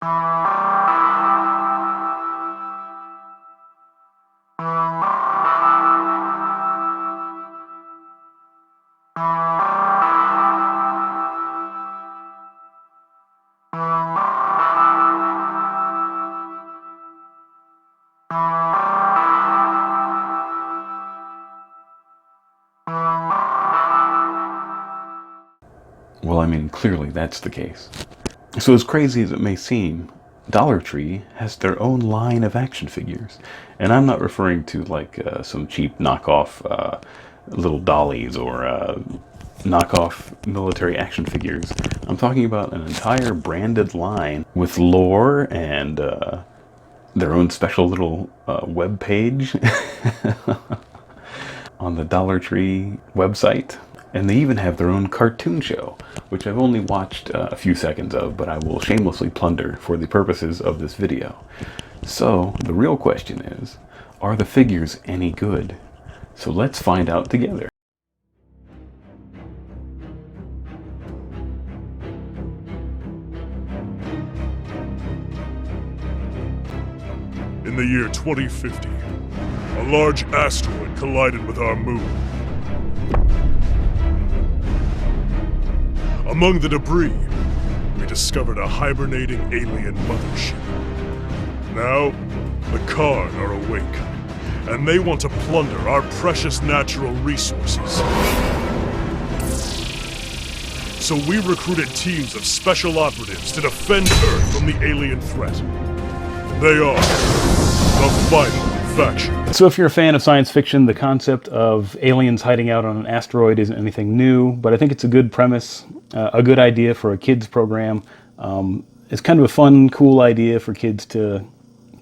Well, I mean, clearly that's the case. So as crazy as it may seem, Dollar Tree has their own line of action figures. And I'm not referring to like some cheap knockoff little dollies or knockoff military action figures. I'm talking about an entire branded line with lore and their own special little web page on the Dollar Tree website. And they even have their own cartoon show, which I've only watched a few seconds of, but I will shamelessly plunder for the purposes of this video. So, the real question is, are the figures any good? So let's find out together. In the year 2050, a large asteroid collided with our moon. Among the debris, we discovered a hibernating alien mothership. Now, the Kharn are awake, and they want to plunder our precious natural resources. So we recruited teams of special operatives to defend Earth from the alien threat. They are the final faction. So if you're a fan of science fiction, the concept of aliens hiding out on an asteroid isn't anything new, but I think it's a good premise, a good idea for a kids program. It's kind of a fun, cool idea for kids to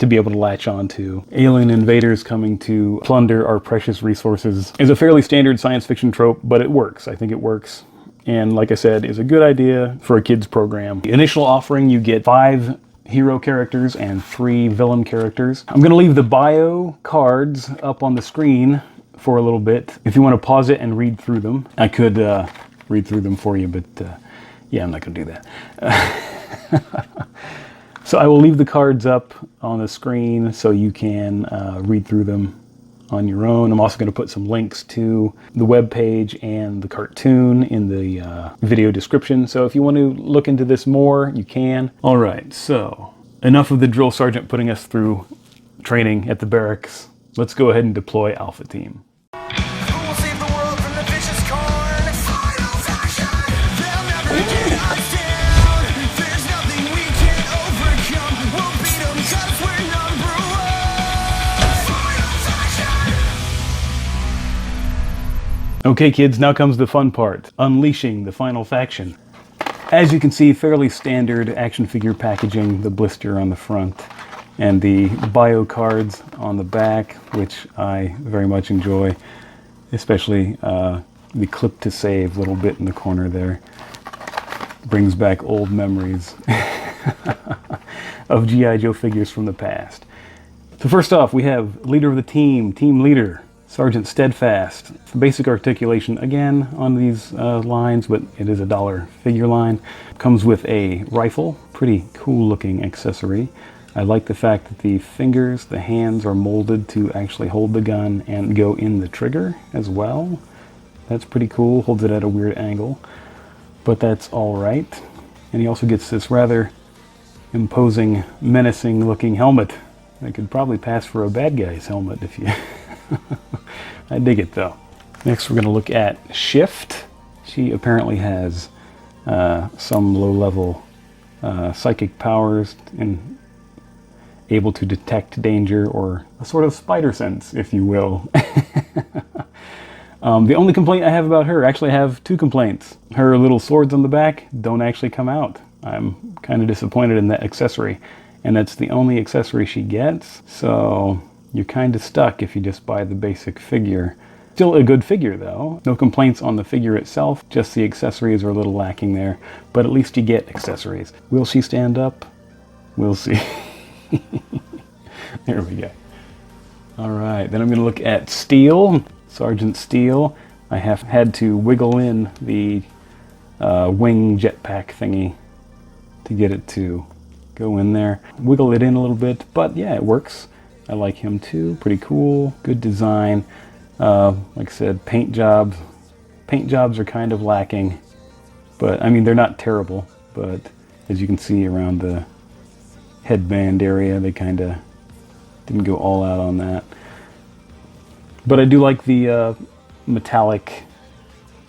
be able to latch on to. Alien invaders coming to plunder our precious resources is a fairly standard science fiction trope, but it works. I think it works. And like I said, is a good idea for a kids program. The initial offering, you get 5 hero characters and 3 villain characters. I'm going to leave the bio cards up on the screen for a little bit. If you want to pause it and read through them, I could read through them for you, but yeah, I'm not going to do that. So I will leave the cards up on the screen so you can read through them on your own. I'm also going to put some links to the web page and the cartoon in the video description. So if you want to look into this more, you can. All right, so enough of the drill sergeant putting us through training at the barracks. Let's go ahead and deploy Alpha Team. Okay kids, now comes the fun part, unleashing the final faction. As you can see, fairly standard action figure packaging, the blister on the front and the bio cards on the back, which I very much enjoy, especially the clip to save little bit in the corner there. Brings back old memories of G.I. Joe figures from the past. So first off, we have leader of the team, team leader, Sergeant STEADFAST. Basic articulation again on these lines, but it is a dollar figure line. Comes with a rifle, pretty cool looking accessory. I like the fact that the fingers, the hands are molded to actually hold the gun and go in the trigger as well. That's pretty cool, holds it at a weird angle, but that's all right. And he also gets this rather imposing, menacing looking helmet that could probably pass for a bad guy's helmet if you... I dig it though. Next we're going to look at Shift. She apparently has some low-level psychic powers and able to detect danger, or a sort of spider sense, if you will. The only complaint I have about her, actually I have 2 complaints. Her little swords on the back don't actually come out. I'm kind of disappointed in that accessory, and that's the only accessory she gets, so you're kind of stuck if you just buy the basic figure. Still a good figure though. No complaints on the figure itself, just the accessories are a little lacking there, but at least you get accessories. Will she stand up? We'll see. There we go. All right, then I'm going to look at Steel, Sergeant Steel. I have had to wiggle in the wing jetpack thingy to get it to go in there. Wiggle it in a little bit, but yeah, it works. I like him too. Pretty cool. Good design. Like I said, paint jobs are kind of lacking, but I mean, they're not terrible, but as you can see around the headband area, they kind of didn't go all out on that. But I do like the metallic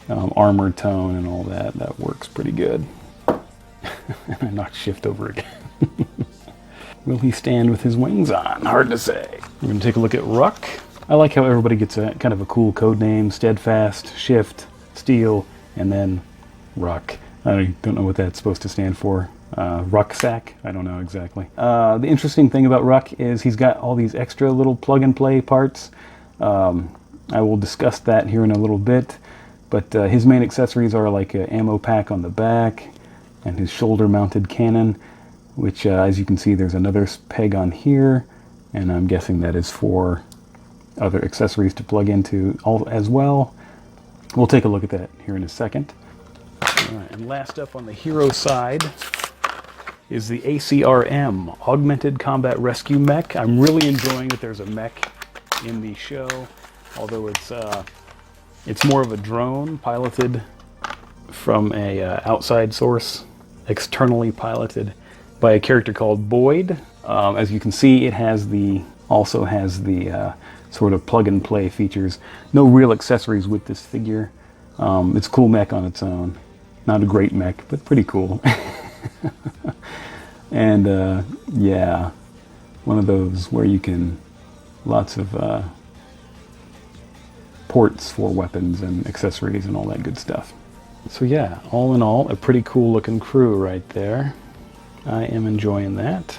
armor tone and all that. That works pretty good. And I knocked shift over again. Will he stand with his wings on? Hard to say. We're going to take a look at RUCK. I like how everybody gets a kind of a cool code name: STEADFAST, Shift, Steel, and then RUCK. I don't know what that's supposed to stand for. Rucksack? I don't know exactly. The interesting thing about RUCK is he's got all these extra little plug-and-play parts. I will discuss that here in a little bit, but his main accessories are like an ammo pack on the back and his shoulder-mounted cannon, which as you can see, there's another peg on here, and I'm guessing that is for other accessories to plug into as well. We'll take a look at that here in a second. All right, and last up on the hero side is the A.C.R.M, Augmented Combat Rescue Mech. I'm really enjoying that there's a mech in the show, although it's more of a drone piloted from a outside source, externally piloted by a character called Boyd. As you can see, it also has the sort of plug-and-play features. No real accessories with this figure. It's a cool mech on its own. Not a great mech, but pretty cool. And yeah, one of those where you can, lots of ports for weapons and accessories and all that good stuff. So yeah, all in all, a pretty cool looking crew right there. I am enjoying that.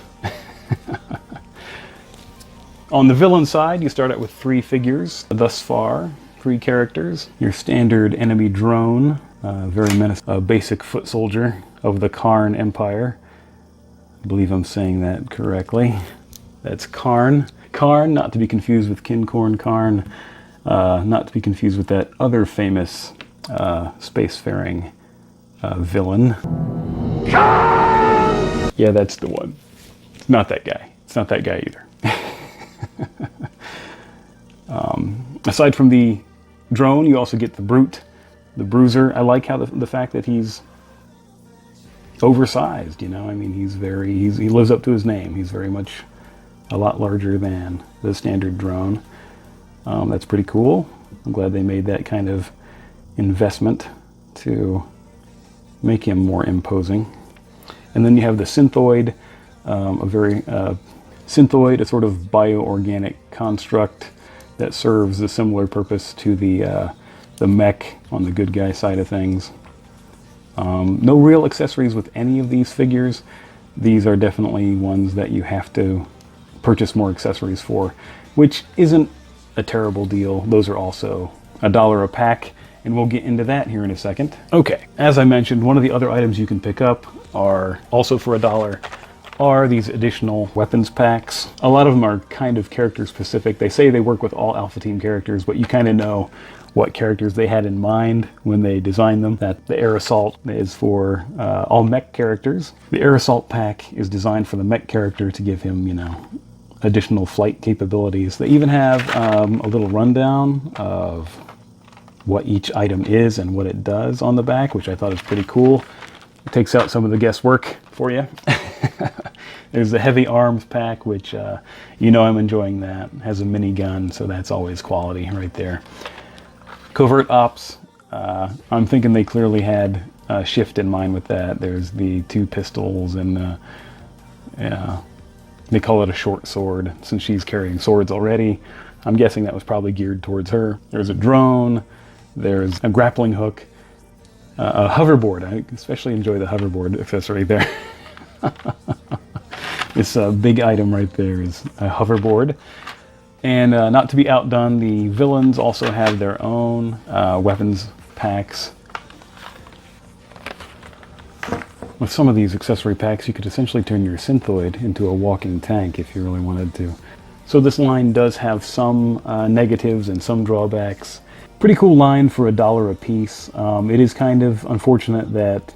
On the villain side, you start out with 3 figures thus far, 3 characters. Your standard enemy drone, very menacing, a basic foot soldier of the Kharn Empire. I believe I'm saying that correctly. That's Kharn. Kharn, not to be confused with Kincorn Kharn, not to be confused with that other famous spacefaring villain. Kharn! Yeah, that's the one. It's not that guy. It's not that guy either. Aside from the drone, you also get the brute, the bruiser. I like how the fact that he's oversized, you know. I mean, he lives up to his name. He's very much a lot larger than the standard drone. That's pretty cool. I'm glad they made that kind of investment to make him more imposing. And then you have the Synthoid, Synthoid, a sort of bio-organic construct that serves a similar purpose to the mech on the good guy side of things. No real accessories with any of these figures. These are definitely ones that you have to purchase more accessories for, which isn't a terrible deal. Those are also $1 a pack, and we'll get into that here in a second. Okay, as I mentioned, one of the other items you can pick up are also for $1, are these additional weapons packs. A lot of them are kind of character specific. They say they work with all Alpha Team characters, but you kind of know what characters they had in mind when they designed them. That the Air Assault is for all mech characters. The Air Assault pack is designed for the mech character to give him, you know, additional flight capabilities. They even have a little rundown of what each item is and what it does on the back, which I thought is pretty cool. It takes out some of the guesswork for you. There's the heavy arms pack, which you know I'm enjoying that. It has a minigun, so that's always quality right there. Covert Ops, I'm thinking they clearly had Shift in mind with that. There's the 2 pistols and they call it a short sword since she's carrying swords already. I'm guessing that was probably geared towards her. There's a drone, there's a grappling hook, a hoverboard. I especially enjoy the hoverboard accessory there. This big item right there is a hoverboard. And not to be outdone, the villains also have their own weapons packs. With some of these accessory packs, you could essentially turn your Synthoid into a walking tank if you really wanted to. So this line does have some negatives and some drawbacks. Pretty cool line for $1 a piece. It is kind of unfortunate that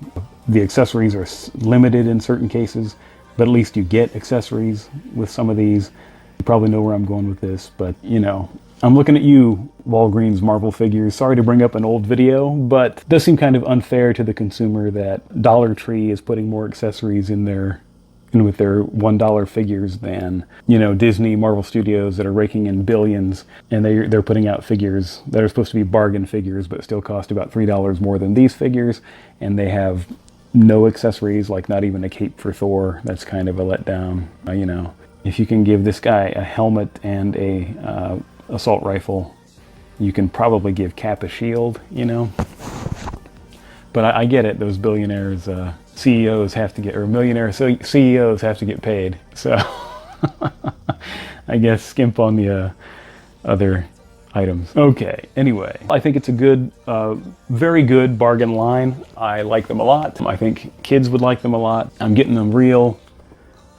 the accessories are limited in certain cases. but at least you get accessories with some of these. You probably know where I'm going with this, but you know, I'm looking at you, Walgreens Marvel figures. Sorry to bring up an old video, but it does seem kind of unfair to the consumer that Dollar Tree is putting more accessories in with their $1 figures than, you know, Disney, Marvel Studios that are raking in billions, and they're putting out figures that are supposed to be bargain figures but still cost about $3 more than these figures, and they have no accessories, like not even a cape for Thor. That's kind of a letdown. You know, if you can give this guy a helmet and a assault rifle, you can probably give Cap a shield, you know. But I get it, those billionaires, CEOs have to get, or millionaire CEOs have to get paid. So I guess skimp on the other items. Okay, anyway, I think it's a good, very good bargain line. I like them a lot. I think kids would like them a lot. I'm getting them real,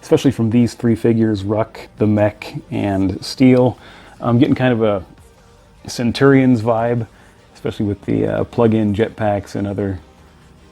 especially from these three figures, RUCK, the Mech, and Steel. I'm getting kind of a Centurions vibe, especially with the plug-in jetpacks and other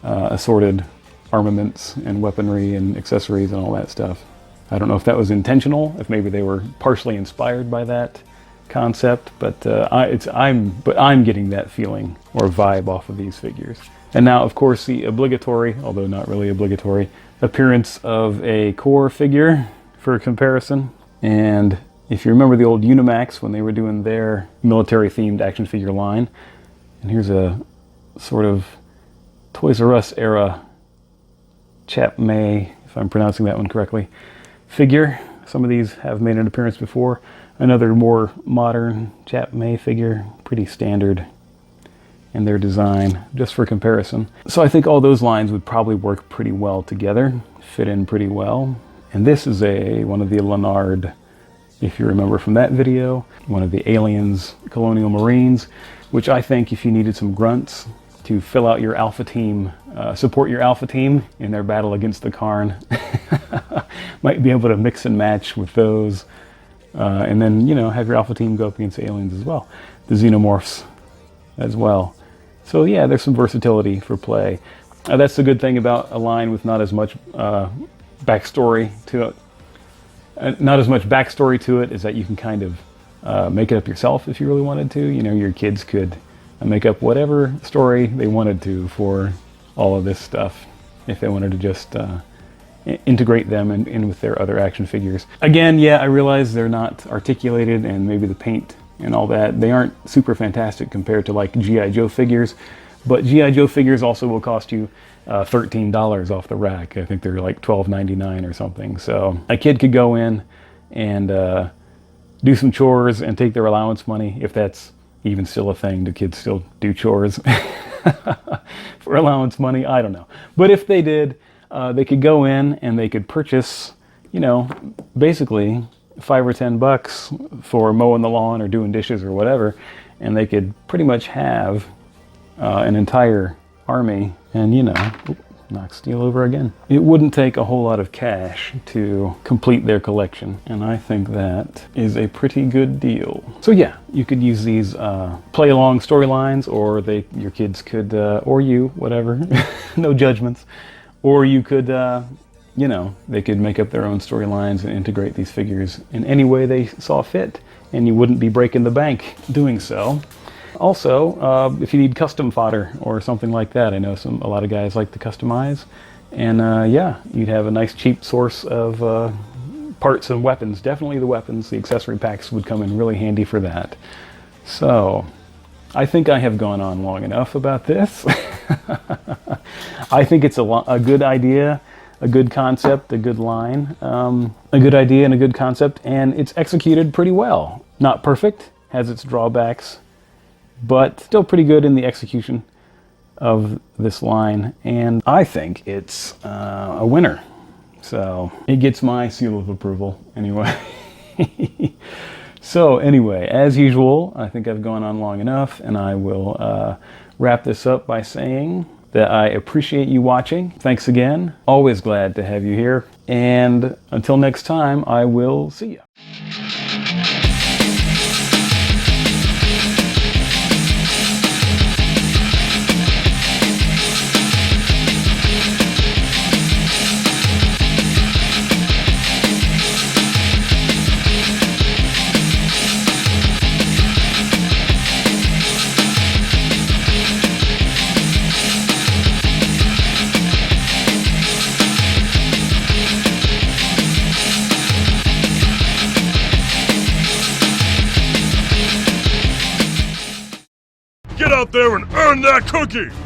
assorted armaments and weaponry and accessories and all that stuff. I don't know if that was intentional, if maybe they were partially inspired by that concept, but I'm getting that feeling or vibe off of these figures. And now, of course, the obligatory, although not really obligatory, appearance of a core figure for comparison. And if you remember the old Unimax when they were doing their military-themed action figure line, and here's a sort of Toys R Us era Chap May, if I'm pronouncing that one correctly, figure. Some of these have made an appearance before. Another more modern Chap May figure, pretty standard in their design, just for comparison. So I think all those lines would probably work pretty well together, fit in pretty well. And this is one of the Leonard, if you remember from that video, one of the Aliens Colonial Marines, which I think if you needed some grunts to fill out your alpha team, support your alpha team in their battle against the Kharn, might be able to mix and match with those. And then, you know, have your alpha team go up against the aliens as well. The xenomorphs as well. So yeah, there's some versatility for play. That's the good thing about a line with not as much backstory to it. Not as much backstory to it is that you can kind of make it up yourself if you really wanted to. You know, your kids could make up whatever story they wanted to for all of this stuff if they wanted to just integrate them in with their other action figures. Again, yeah, I realize they're not articulated, and maybe the paint and all that, they aren't super fantastic compared to like G.I. Joe figures, but G.I. Joe figures also will cost you $13 off the rack. I think they're like $12.99 or something. So a kid could go in and do some chores and take their allowance money, if that's even still a thing. Do kids still do chores for allowance money? I don't know. But if they did, they could go in and they could purchase, you know, basically $5 or $10 for mowing the lawn or doing dishes or whatever, and they could pretty much have an entire army. And, you know, knock Steel over again. It wouldn't take a whole lot of cash to complete their collection, and I think that is a pretty good deal. So yeah, you could use these play along storylines, or your kids could, or you, whatever, no judgments, or you could, you know, they could make up their own storylines and integrate these figures in any way they saw fit, and you wouldn't be breaking the bank doing so. Also, if you need custom fodder or something like that, I know a lot of guys like to customize, and yeah, you'd have a nice cheap source of parts and weapons. Definitely the weapons, the accessory packs would come in really handy for that. So, I think I have gone on long enough about this. I think it's a good idea, a good concept, a good line, a good idea and a good concept, and it's executed pretty well. Not perfect, has its drawbacks, but still pretty good in the execution of this line, and I think it's a winner. So it gets my seal of approval anyway. So anyway, as usual, I think I've gone on long enough, and I will wrap this up by saying that I appreciate you watching. Thanks again. Always glad to have you here, and until next time, I will see you. out there and earn that cookie!